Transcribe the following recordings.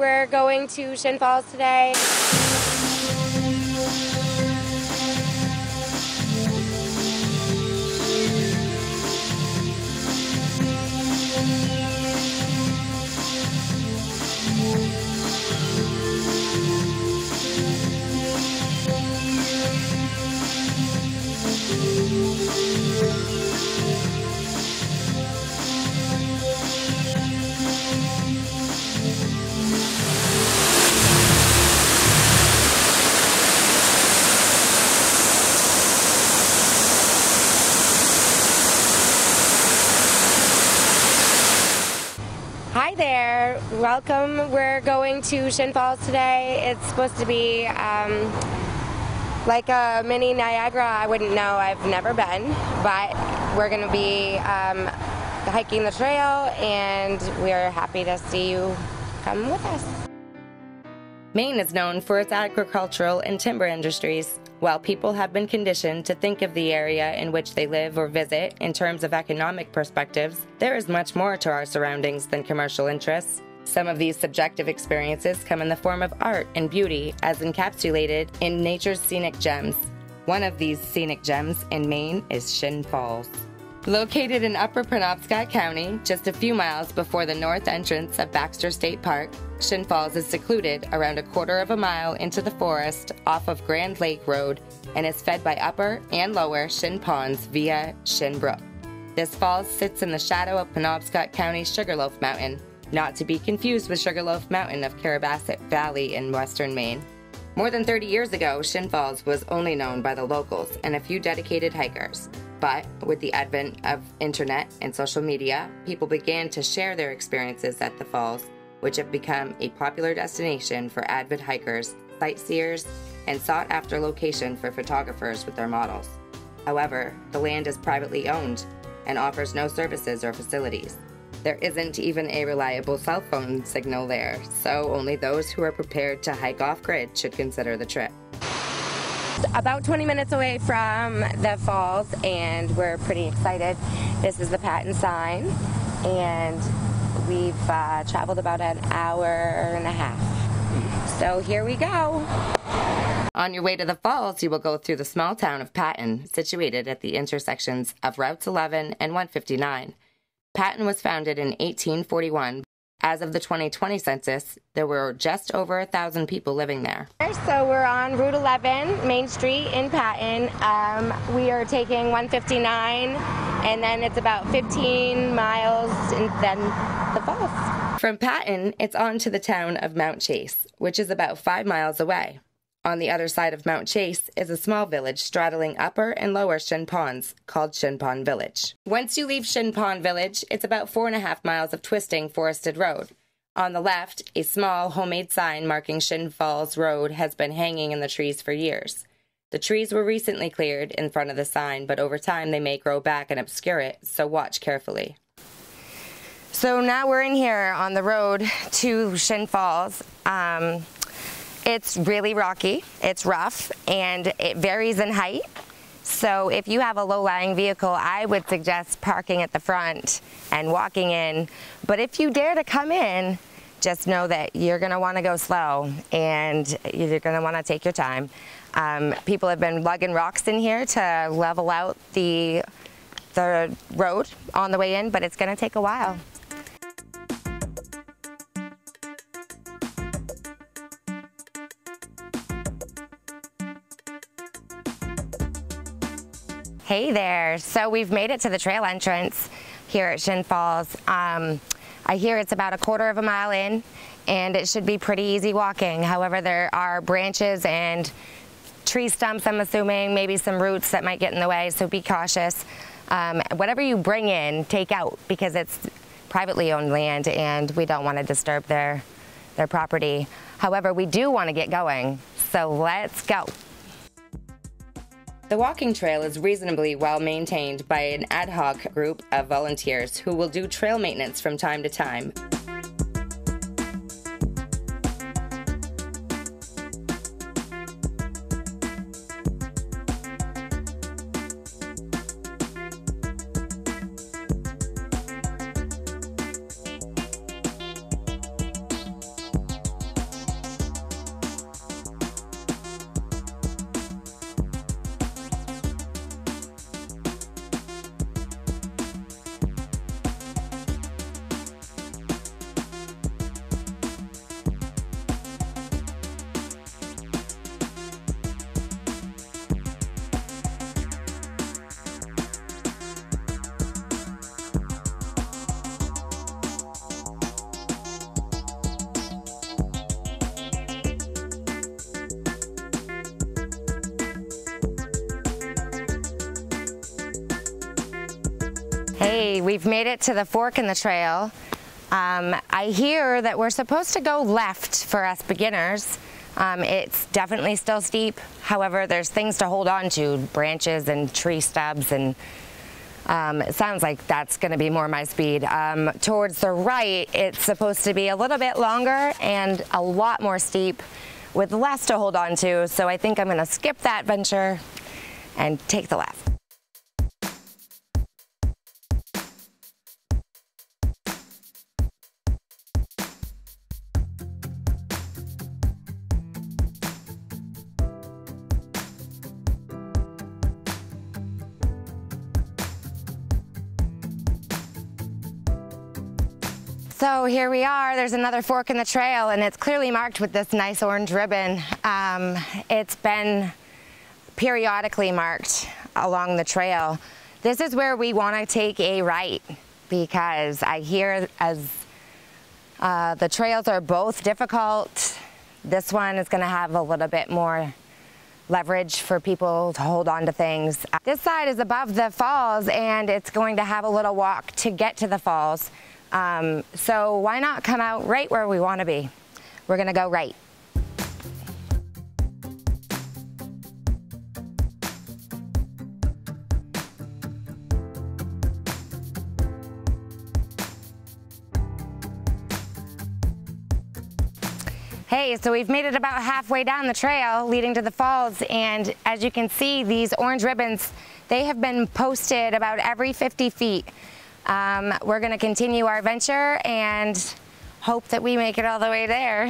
We're going to Shin Falls today. Hi there, welcome. We're going to Shin Falls today. It's supposed to be like a mini Niagara. I wouldn't know, I've never been, but we're going to be hiking the trail, and we're happy to see you come with us. Maine is known for its agricultural and timber industries. While people have been conditioned to think of the area in which they live or visit in terms of economic perspectives, there is much more to our surroundings than commercial interests. Some of these subjective experiences come in the form of art and beauty as encapsulated in nature's scenic gems. One of these scenic gems in Maine is Shin Falls. Located in Upper Penobscot County, just a few miles before the north entrance of Baxter State Park, Shin Falls is secluded around a quarter of a mile into the forest off of Grand Lake Road and is fed by upper and lower Shin Ponds via Shin Brook. This falls sits in the shadow of Penobscot County's Sugarloaf Mountain, not to be confused with Sugarloaf Mountain of Carrabassett Valley in western Maine. More than 30 years ago, Shin Falls was only known by the locals and a few dedicated hikers. But with the advent of internet and social media, people began to share their experiences at the falls, which have become a popular destination for avid hikers, sightseers, and sought-after location for photographers with their models. However, the land is privately owned and offers no services or facilities. There isn't even a reliable cell phone signal there, so only those who are prepared to hike off-grid should consider the trip. About 20 minutes away from the falls, and we're pretty excited. This is the Patten sign, and we've traveled about an hour and a half. So here we go. On your way to the falls, you will go through the small town of Patten, situated at the intersections of Routes 11 and 159. Patten was founded in 1841. As of the 2020 census, there were just over 1,000 people living there. So we're on Route 11, Main Street in Patten. We are taking 159, and then it's about 15 miles, and then the falls. From Patten, it's on to the town of Mount Chase, which is about 5 miles away. On the other side of Mount Chase is a small village straddling upper and lower Shin Ponds, called Shin Pond Village. Once you leave Shin Pond Village, it's about 4.5 miles of twisting forested road. On the left, a small homemade sign marking Shin Falls Road has been hanging in the trees for years. The trees were recently cleared in front of the sign, but over time they may grow back and obscure it, so watch carefully. So now we're in here on the road to Shin Falls. It's really rocky, it's rough, and it varies in height. So if you have a low-lying vehicle, I would suggest parking at the front and walking in. But if you dare to come in, just know that you're going to want to go slow, and you're going to want to take your time. People have been lugging rocks in here to level out the road on the way in, but it's going to take a while. Hey there, so we've made it to the trail entrance here at Shin Falls. I hear it's about a quarter of a mile in, and it should be pretty easy walking. However, there are branches and tree stumps, I'm assuming, maybe some roots that might get in the way, so be cautious. Whatever you bring in, take out, because it's privately owned land and we don't want to disturb their property. However, we do want to get going, so let's go. The walking trail is reasonably well maintained by an ad hoc group of volunteers who will do trail maintenance from time to time. Hey, we've made it to the fork in the trail. I hear that we're supposed to go left for us beginners. It's definitely still steep. However, there's things to hold on to, branches and tree stubs, and it sounds like that's going to be more my speed. Towards the right, it's supposed to be a little bit longer and a lot more steep with less to hold on to. So I think I'm going to skip that venture and take the left. So here we are, there's another fork in the trail, and it's clearly marked with this nice orange ribbon. It's been periodically marked along the trail. This is where we want to take a right, because I hear as the trails are both difficult, this one is going to have a little bit more leverage for people to hold on to things. This side is above the falls, and it's going to have a little walk to get to the falls. So why not come out right where we want to be? We're going to go right. Hey, so we've made it about halfway down the trail leading to the falls, and as you can see, these orange ribbons, they have been posted about every 50 feet. We're going to continue our venture and hope that we make it all the way there.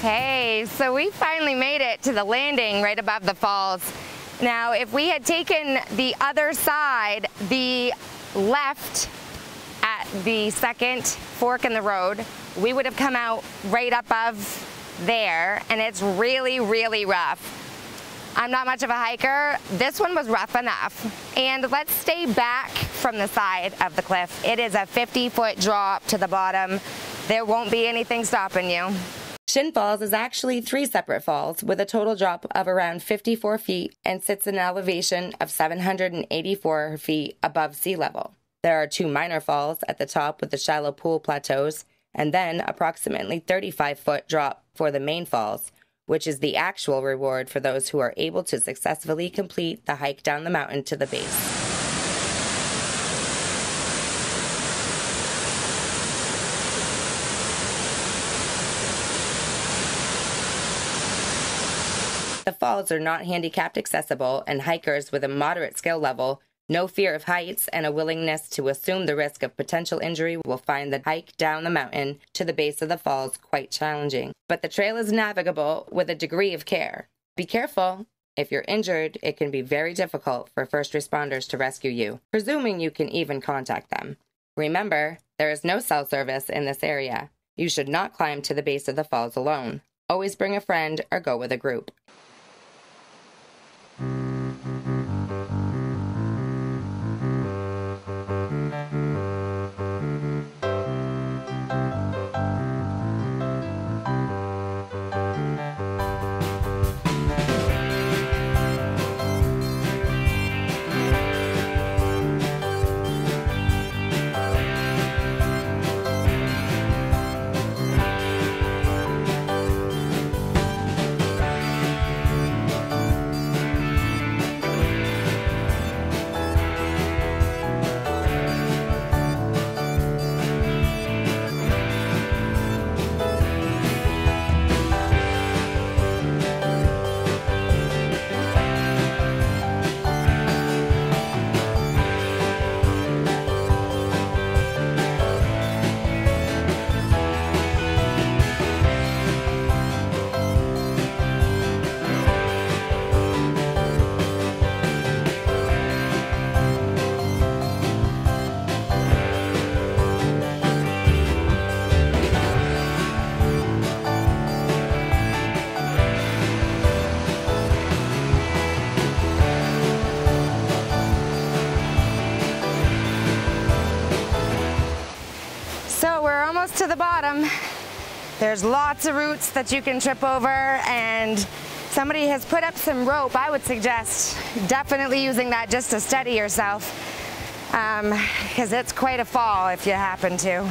Hey, so we finally made it to the landing right above the falls. Now, if we had taken the other side, the left at the second fork in the road, we would have come out right above there, and it's really, really rough. I'm not much of a hiker. This one was rough enough. And let's stay back from the side of the cliff. It is a 50-foot drop to the bottom. There won't be anything stopping you. Shin Falls is actually 3 separate falls with a total drop of around 54 feet and sits in an elevation of 784 feet above sea level. There are 2 minor falls at the top with the shallow pool plateaus, and then approximately 35-foot drop for the main falls, which is the actual reward for those who are able to successfully complete the hike down the mountain to the base. The falls are not handicapped accessible, and hikers with a moderate skill level, no fear of heights, and a willingness to assume the risk of potential injury will find the hike down the mountain to the base of the falls quite challenging. But the trail is navigable with a degree of care. Be careful. If you're injured, it can be very difficult for first responders to rescue you, presuming you can even contact them. Remember, there is no cell service in this area. You should not climb to the base of the falls alone. Always bring a friend or go with a group. almost to the bottom. There's lots of roots that you can trip over, and somebody has put up some rope. I would suggest definitely using that just to steady yourself, because it's quite a fall if you happen to.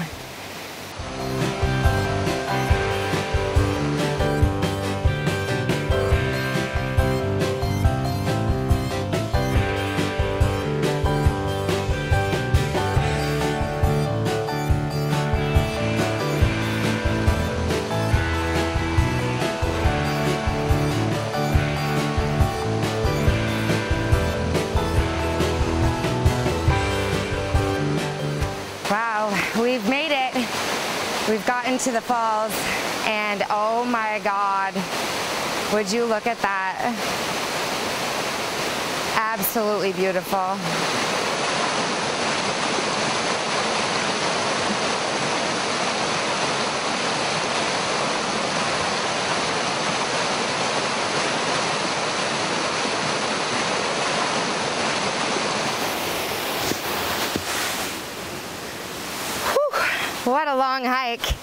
Wow, we've made it. We've gotten to the falls, and oh my God, would you look at that? Absolutely beautiful. What a long hike.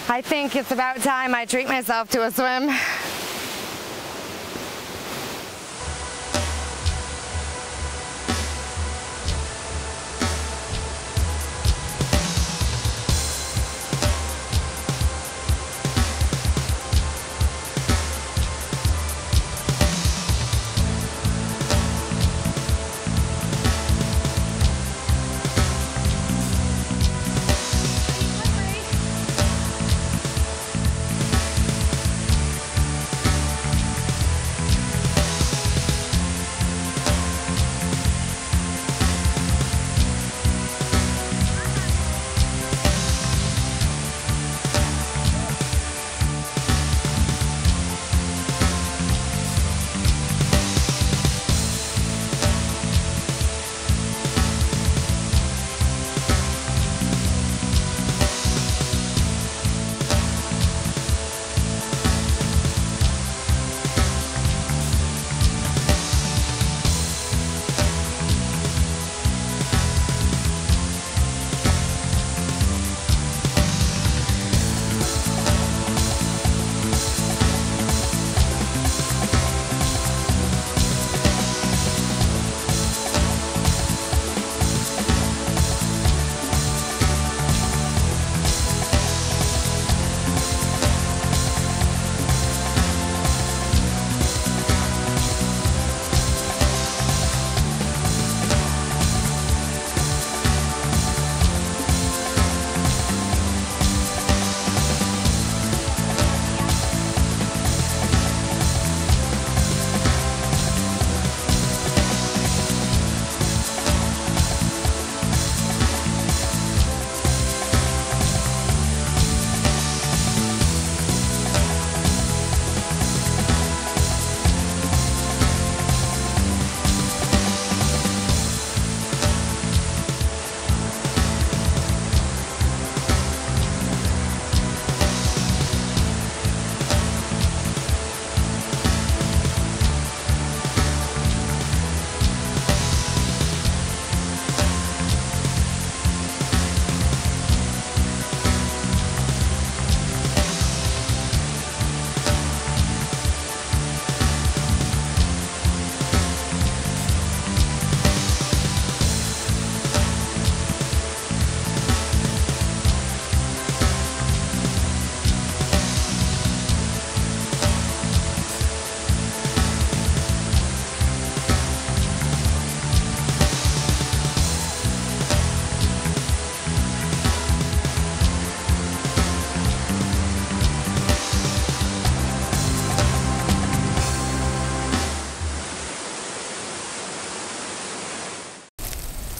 I think it's about time I treat myself to a swim.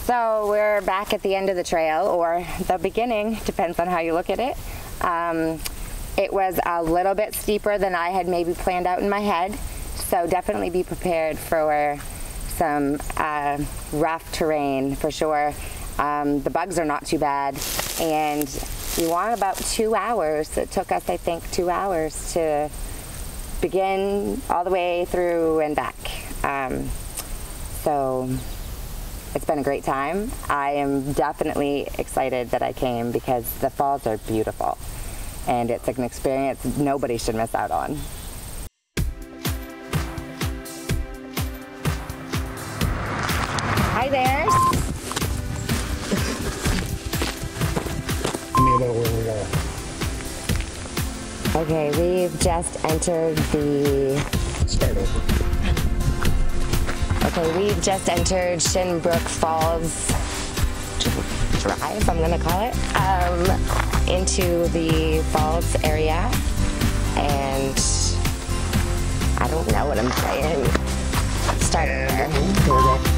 So we're back at the end of the trail, or the beginning, depends on how you look at it. It was a little bit steeper than I had maybe planned out in my head, so definitely be prepared for some rough terrain for sure. The bugs are not too bad, and you want about 2 hours. It took us, I think, 2 hours to begin all the way through and back. So It's been a great time. I am definitely excited that I came because the falls are beautiful and it's an experience nobody should miss out on. Hi there. You know where we are. Okay, we've just entered the... Start over. Okay, we've just entered Shin Falls Drive, I'm gonna call it, into the falls area, and I don't know what I'm saying. Start there. Here we go.